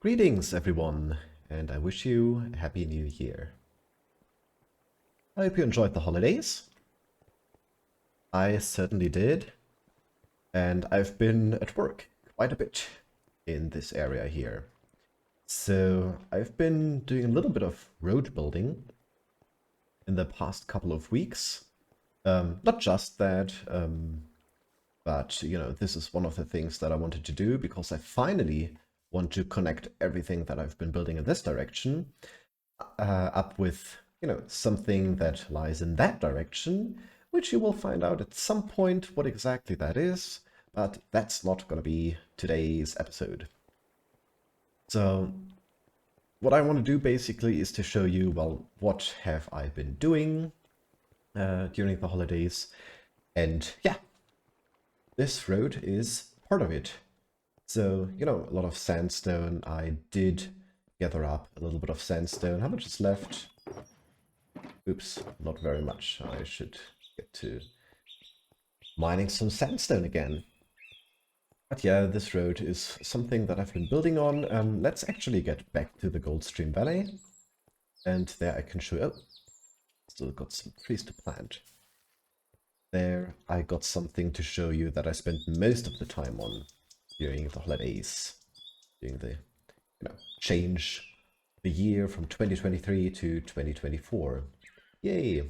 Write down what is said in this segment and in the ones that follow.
Greetings, everyone, and I wish you a happy new year. I hope you enjoyed the holidays. I certainly did, and I've been at work quite a bit in this area here. So I've been doing a little bit of road building in the past couple of weeks. Not just that, but this is one of the things that I wanted to do because I finally want to connect everything that I've been building in this direction up with, something that lies in that direction, which you will find out at some point what exactly that is, but that's not going to be today's episode. So what I want to do basically is to show you, well, what have I been doing during the holidays, and yeah, this road is part of it. So, a lot of sandstone. I did gather up a little bit of sandstone. How much is left? Oops, not very much. I should get to mining some sandstone again. But yeah, this road is something that I've been building on. Let's actually get back to the Goldstream Valley. And there I can show you... Oh, still got some trees to plant. There I got something to show you that I spent most of the time on during the holidays. During the, change the year from 2023 to 2024. Yay!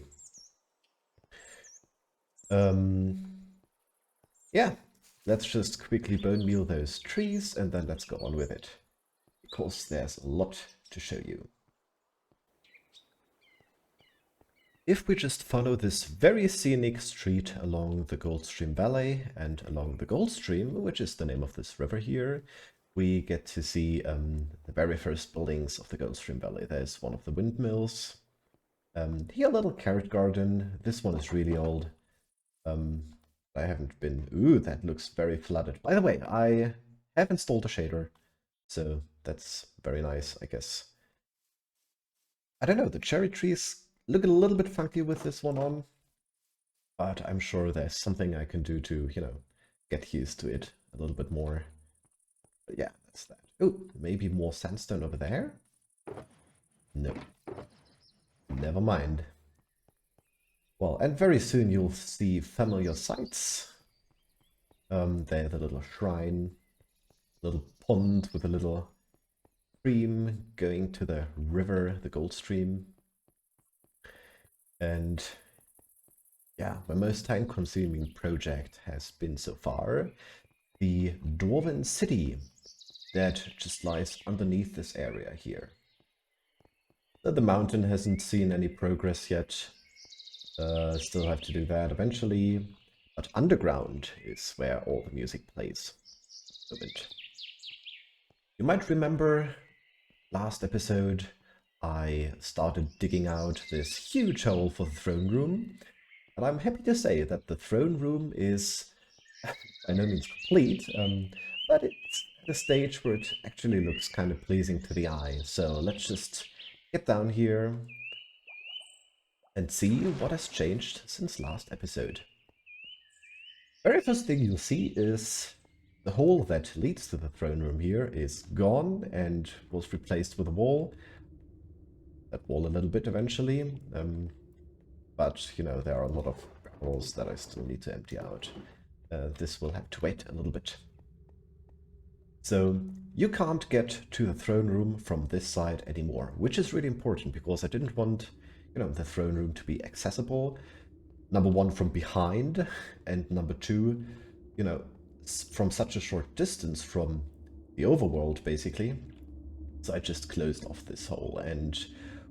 Yeah, let's just quickly bone meal those trees and then let's go on with it. Because there's a lot to show you. If we just follow this very scenic street along the Goldstream Valley and along the Goldstream, which is the name of this river here, we get to see the very first buildings of the Goldstream Valley. There's one of the windmills. Here a little carrot garden. This one is really old. I haven't been... Ooh, that looks very flooded. By the way, I have installed a shader, so that's very nice, I guess. I don't know, the cherry trees look a little bit funky with this one on, but I'm sure there's something I can do to, get used to it a little bit more. But yeah, that's that. Oh, maybe more sandstone over there? No. Never mind. Well, and very soon you'll see familiar sights. There's a little shrine, little pond with a little stream going to the river, the Goldstream. And yeah, my most time-consuming project has been so far the Dwarven City that just lies underneath this area here. The mountain hasn't seen any progress yet. Still have to do that eventually. But underground is where all the music plays. You might remember last episode I started digging out this huge hole for the throne room. And I'm happy to say that the throne room is by no means complete, but it's at a stage where it actually looks kind of pleasing to the eye. So let's just get down here and see what has changed since last episode. Very first thing you'll see is the hole that leads to the throne room here is gone and was replaced with a wall. That wall a little bit eventually, but there are a lot of barrels that I still need to empty out. This will have to wait a little bit. So you can't get to the throne room from this side anymore, which is really important because I didn't want, the throne room to be accessible. Number one, from behind, and number two, from such a short distance from the overworld, basically. So I just closed off this hole, and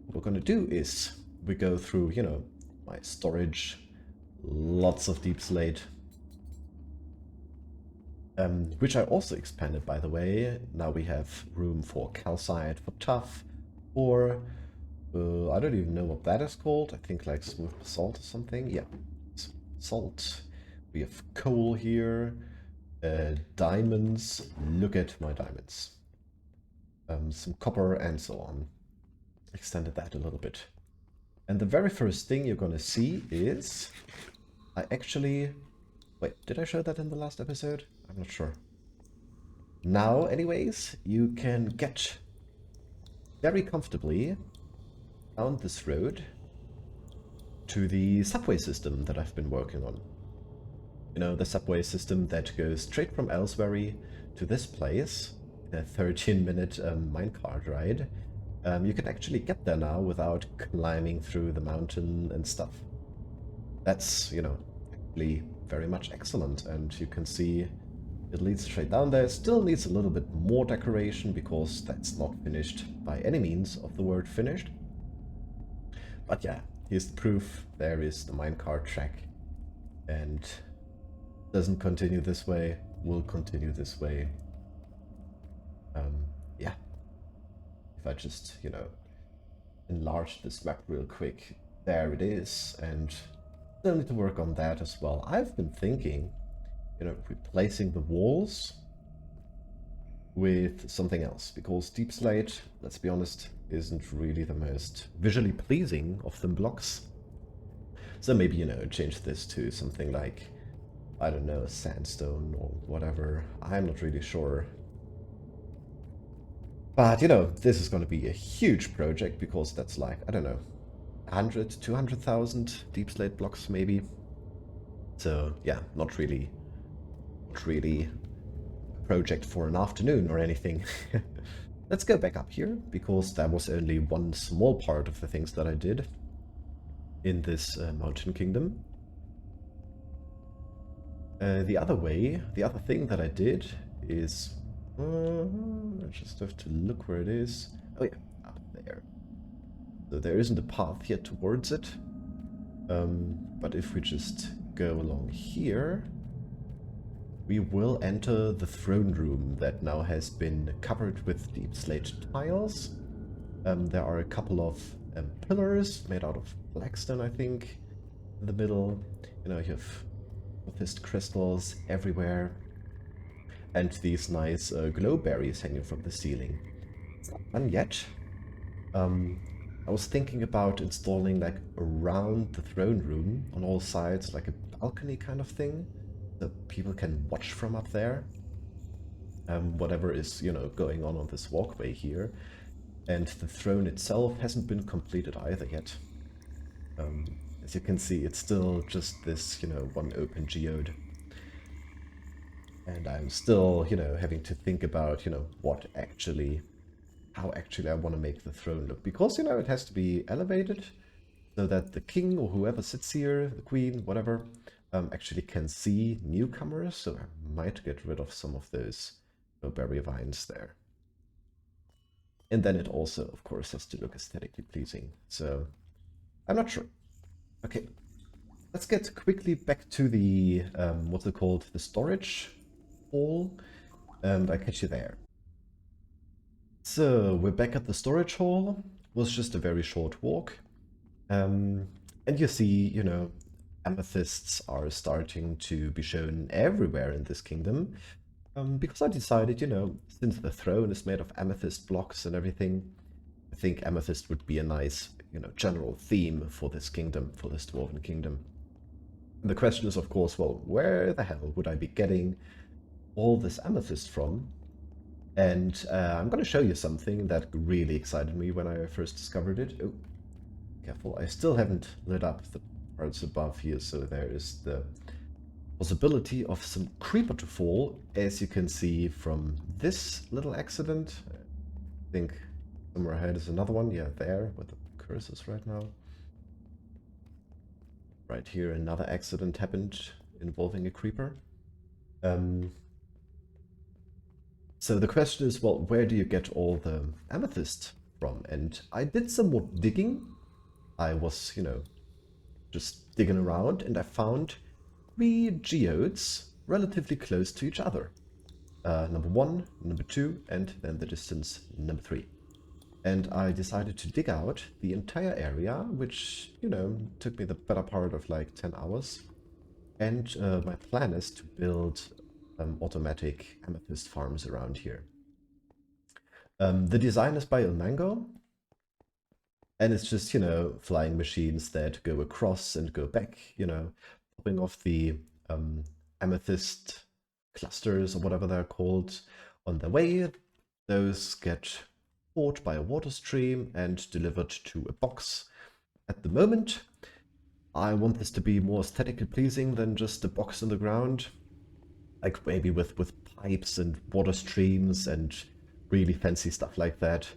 what we're gonna do is we go through, my storage, lots of deep slate, which I also expanded, by the way. Now we have room for calcite, for tuff, for I don't even know what that is called. I think like smooth basalt or something. Yeah, salt. We have coal here, diamonds. Look at my diamonds. Some copper and so on. Extended that a little bit. And the very first thing you're gonna see is I actually... Wait, did I show that in the last episode? I'm not sure. now, anyways, you can get very comfortably down this road to the subway system that I've been working on. You know, the subway system that goes straight from Elsbury to this place, a 13-minute minecart ride. You can actually get there now without climbing through the mountain and stuff. That's, you know, actually very much excellent, and you can see it leads straight down there. It still needs a little bit more decoration because that's not finished by any means of the word finished. But yeah, here's the proof. There is the minecart track, and doesn't continue this way, will continue this way. Yeah. If I just, you know, enlarge this map real quick, there it is, and still need to work on that as well. I've been thinking, you know, replacing the walls with something else, because Deep Slate, let's be honest, isn't really the most visually pleasing of them blocks. So maybe, you know, change this to something like, I don't know, sandstone or whatever. I'm not really sure. But, you know, this is going to be a huge project because that's like, I don't know, 100, 200,000 Deep Slate blocks maybe. So yeah, not really a project for an afternoon or anything. Let's go back up here, because that was only one small part of the things that I did in this mountain kingdom. The other thing that I did is... I just have to look where it is. Oh yeah, up there. So there isn't a path yet towards it. But if we just go along here, we will enter the throne room that now has been covered with Deep Slate tiles. There are a couple of pillars made out of blackstone, I think, in the middle. You know, you have amethyst crystals everywhere, and these nice glow berries hanging from the ceiling. It's not done yet. I was thinking about installing, like, around the throne room on all sides, like a balcony kind of thing, so people can watch from up there. Whatever is, you know, going on this walkway here. And the throne itself hasn't been completed either yet. As you can see, it's still just this, you know, one open geode. And I'm still, you know, having to think about, you know, how actually I want to make the throne look. Because, you know, it has to be elevated so that the king or whoever sits here, the queen, whatever, actually can see newcomers. So I might get rid of some of those berry vines there. And then it also, of course, has to look aesthetically pleasing. So I'm not sure. Okay, let's get quickly back to the, what's it called, the storage hall, and I catch you there. So we're back at the storage hall. It was just a very short walk. And you see, you know, amethysts are starting to be shown everywhere in this kingdom. Because I decided, you know, since the throne is made of amethyst blocks and everything, I think amethyst would be a nice, you know, general theme for this kingdom, for this dwarven kingdom. And the question is, of course, well, where the hell would I be getting all this amethyst from? And I'm going to show you something that really excited me when I first discovered it. Oh, careful, I still haven't lit up the parts above here, so there is the possibility of some creeper to fall, as you can see from this little accident. I think somewhere ahead is another one. Yeah, there, where the curse is right now. Right here, another accident happened involving a creeper. So the question is, well, where do you get all the amethyst from? And I did some more digging. I was, you know, just digging around, and I found 3 geodes relatively close to each other. Number 1, number 2, and then the distance number 3. And I decided to dig out the entire area, which, you know, took me the better part of like 10 hours. And my plan is to build automatic amethyst farms around here. The design is by Ilmango, and it's just, you know, flying machines that go across and go back, you know, popping off the amethyst clusters or whatever they're called On their way, those get caught by a water stream and delivered to a box. At the moment, I want this to be more aesthetically pleasing than just a box in the ground. Like maybe with pipes and water streams and really fancy stuff like that.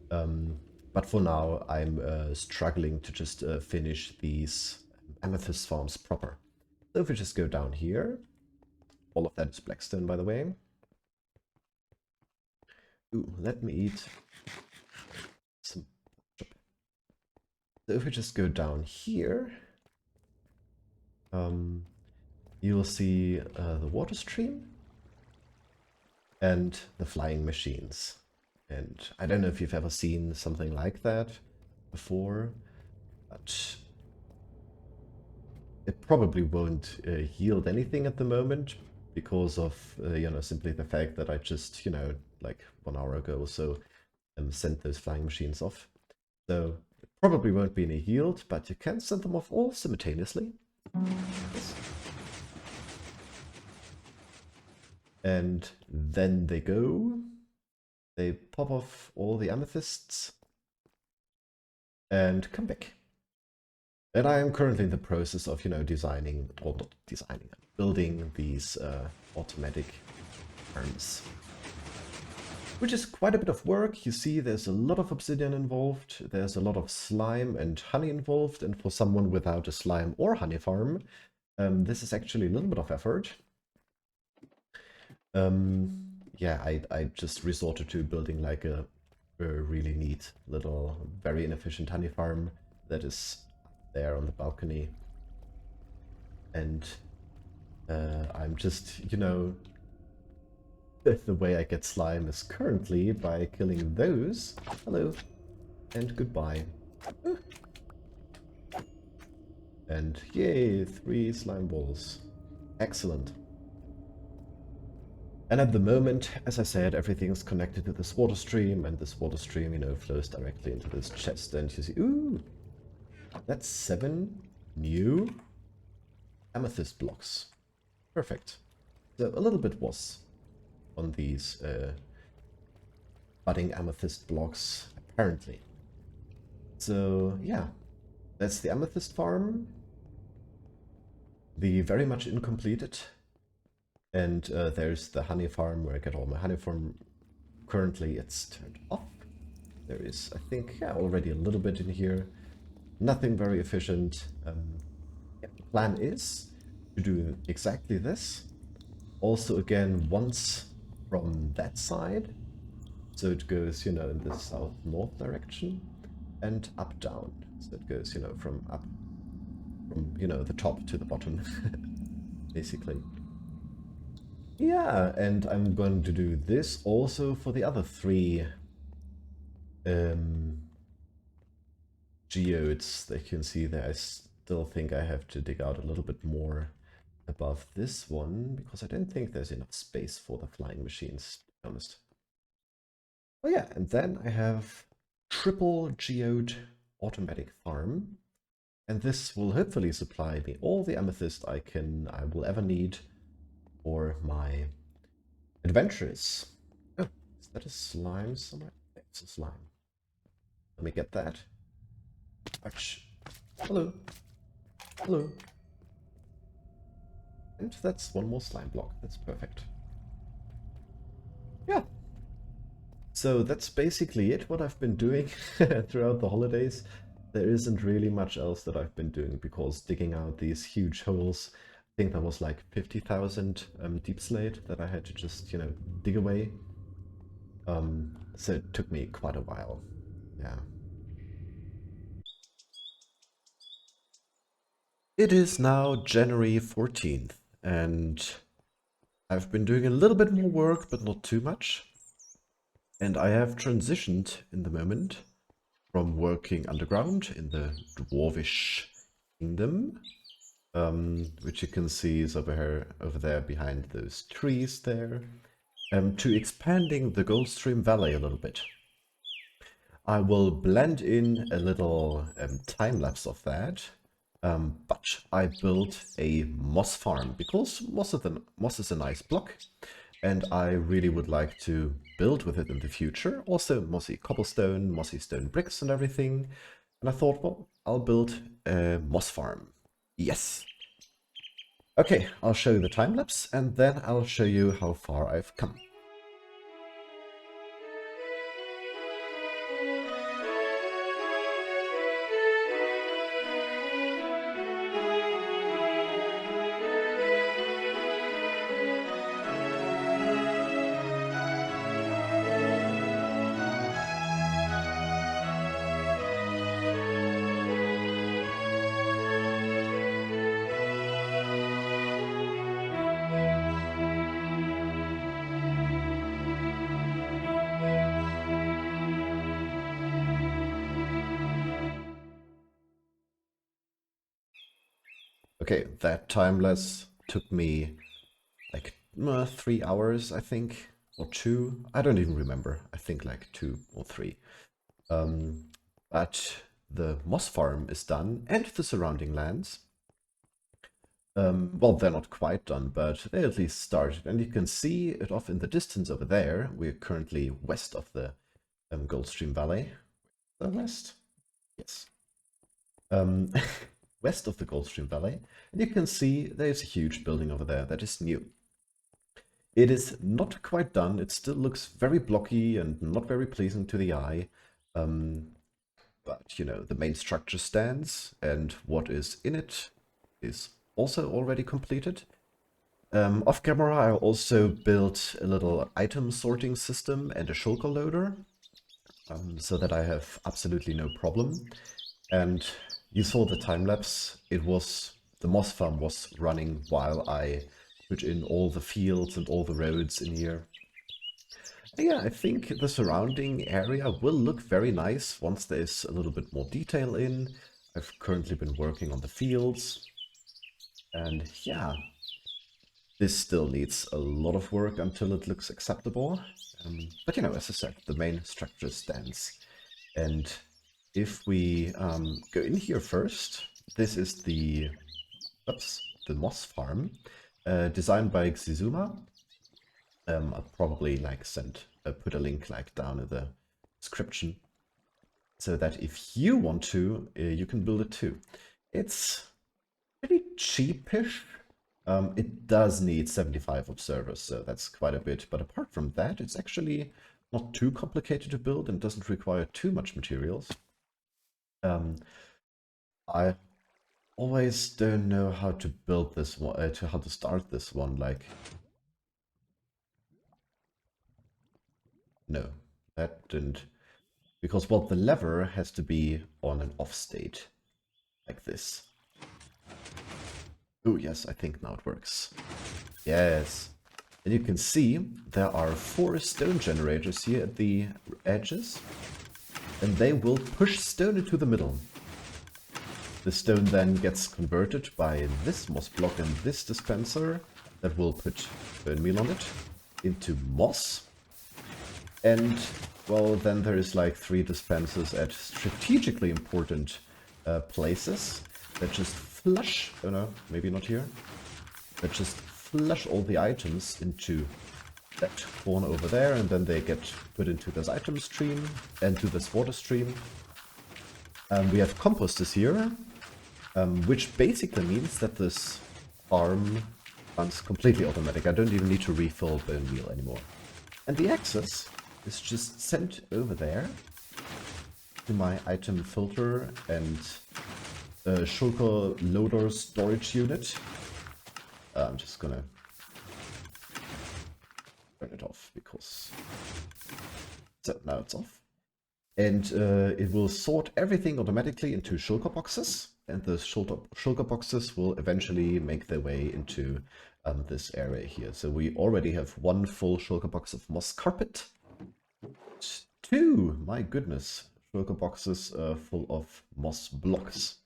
But for now, I'm struggling to just finish these amethyst farms proper. So if we just go down here, all of that is blackstone, by the way. Ooh, let me eat some. So if we just go down here, you'll see the water stream and the flying machines. And I don't know if you've ever seen something like that before, but it probably won't yield anything at the moment because of, simply the fact that I just, like 1 hour ago or so, sent those flying machines off. So it probably won't be any yield, but you can send them off all simultaneously. And then they go. They pop off all the amethysts and come back. And I am currently in the process of, designing, or not designing, building these automatic arms. Which is quite a bit of work. You see, there's a lot of obsidian involved. There's a lot of slime and honey involved. And for someone without a slime or honey farm, this is actually a little bit of effort. Yeah, I just resorted to building like a really neat little, very inefficient honey farm that is there on the balcony. And I'm just, the way I get slime is currently by killing those. Hello. And goodbye. And yay, 3 slime balls. Excellent. And at the moment, as I said, everything is connected to this water stream, and this water stream, flows directly into this chest. And you see, ooh, that's 7 new amethyst blocks. Perfect. So a little bit was on these budding amethyst blocks, apparently. So yeah, that's the amethyst farm. The very much incompleted. And there's the honey farm where I get all my honey from. Currently it's turned off. There is, I think, yeah, already a little bit in here. Nothing very efficient. Yeah, the plan is to do exactly this. Also, again, once from that side. So it goes, in the south-north direction and up-down. So it goes, from the top to the bottom, basically. Yeah, and I'm going to do this also for the other 3 geodes that you can see there. I still think I have to dig out a little bit more above this one, because I don't think there's enough space for the flying machines, to be honest. Oh yeah, and then I have triple geode automatic farm, and this will hopefully supply me all the amethyst I will ever need for my adventures. Oh, is that a slime somewhere? Yeah, it's a slime. Let me get that. Ouch. Hello. Hello. And that's 1 more slime block. That's perfect. Yeah. So that's basically it, what I've been doing throughout the holidays. There isn't really much else that I've been doing, because digging out these huge holes, I think that was like 50,000 deep slate that I had to just, dig away. So it took me quite a while. Yeah. It is now January 14th, and I've been doing a little bit more work, but not too much. And I have transitioned in the moment from working underground in the Dwarvish Kingdom, which you can see is over there behind those trees there, to expanding the Goldstream Valley a little bit. I will blend in a little time-lapse of that, but I built a moss farm, because moss is a nice block, and I really would like to build with it in the future. Also mossy cobblestone, mossy stone bricks and everything. And I thought, well, I'll build a moss farm. Yes. Okay, I'll show you the time lapse and then I'll show you how far I've come. Okay, that time lapse took me like 3 hours, I think, or 2. I don't even remember. I think like 2 or 3. But the moss farm is done and the surrounding lands. Well, they're not quite done, but they at least started. And you can see it off in the distance over there. We're currently west of the Goldstream Valley. The west? Yes. Um, west of the Goldstream Valley. And you can see there's a huge building over there that is new. It is not quite done. It still looks very blocky and not very pleasing to the eye. But, you know, the main structure stands, and what is in it is also already completed. Off camera, I also built a little item sorting system and a shulker loader, so that I have absolutely no problem. And you saw the time lapse. The moss farm was running while I put in all the fields and all the roads in here. Yeah, I think the surrounding area will look very nice once there's a little bit more detail in. I've currently been working on the fields. And yeah, this still needs a lot of work until it looks acceptable. But you know, as I said, the main structure stands. And if we go in here first, this is the moss farm, designed by Xizuma. I'll probably like put a link like down in the description, so that if you want to, you can build it too. It's pretty cheapish. It does need 75 observers, so that's quite a bit. But apart from that, it's actually not too complicated to build and doesn't require too much materials. I always don't know how to build this one, how to start this one. Like, no, that didn't. Because, well, the lever has to be on an off state, like this. Oh, yes, I think now it works. Yes. And you can see there are 4 stone generators here at the edges, and they will push stone into the middle. The stone then gets converted by this moss block and this dispenser that will put bone meal on it into moss. And, well, then there is like 3 dispensers at strategically important places that just flush, oh no, maybe not here, that just flush all the items into that corner over there, and then they get put into this item stream and to this water stream. We have composters here, which basically means that this farm runs completely automatic. I don't even need to refill bone meal anymore. And the access is just sent over there to my item filter and shulker loader storage unit. I'm just gonna turn it off because... So now it's off. And it will sort everything automatically into shulker boxes, and the shulker boxes will eventually make their way into this area here. So we already have 1 full shulker box of moss carpet. 2, my goodness, shulker boxes full of moss blocks.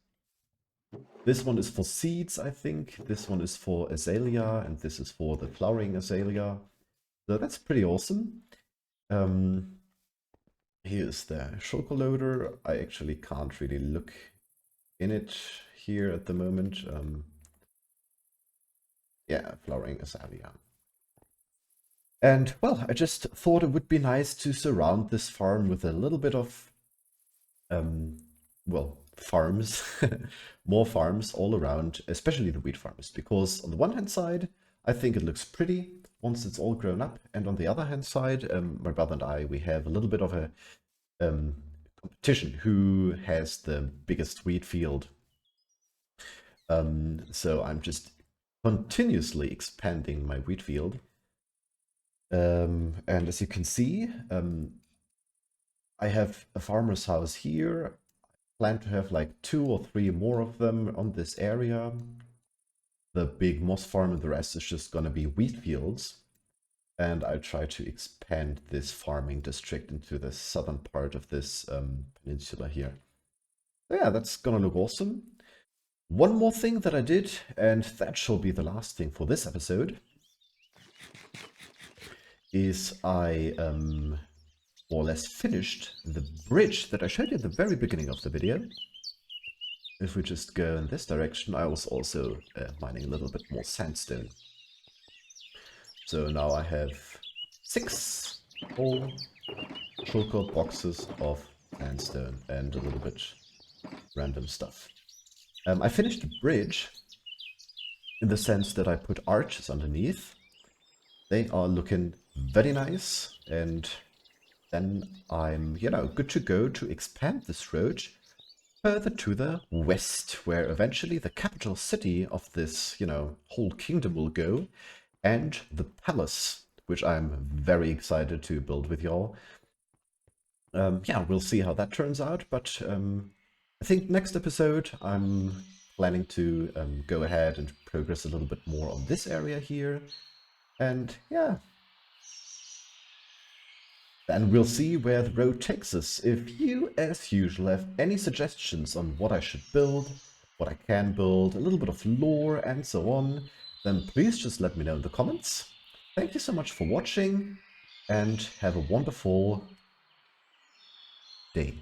This one is for seeds, I think. This one is for azalea, and this is for the flowering azalea. So that's pretty awesome. Here's the shulker loader. I actually can't really look in it here at the moment. Yeah, flowering azalea. And, well, I just thought it would be nice to surround this farm with a little bit of, well, farms, more farms all around, especially the wheat farms, because on the one hand side, I think it looks pretty once it's all grown up, and on the other hand side, my brother and I, we have a little bit of a competition who has the biggest wheat field. So I'm just continuously expanding my wheat field. And as you can see, I have a farmer's house here. I plan to have like 2 or 3 more of them on this area. The big moss farm and the rest is just gonna be wheat fields. And I try to expand this farming district into the southern part of this peninsula here. So yeah, that's gonna look awesome. One more thing that I did, and that shall be the last thing for this episode, is I more or less finished the bridge that I showed you at the very beginning of the video. If we just go in this direction, I was also mining a little bit more sandstone. So now I have 6 whole shulker boxes of sandstone and a little bit random stuff. I finished the bridge in the sense that I put arches underneath. They are looking very nice, and then I'm, good to go to expand this road further to the west, where eventually the capital city of this, whole kingdom will go, and the palace, which I'm very excited to build with y'all. Yeah, we'll see how that turns out, but I think next episode I'm planning to go ahead and progress a little bit more on this area here, and yeah, then we'll see where the road takes us. If you, as usual, have any suggestions on what I should build, what I can build, a little bit of lore, and so on, then please just let me know in the comments. Thank you so much for watching, and have a wonderful day.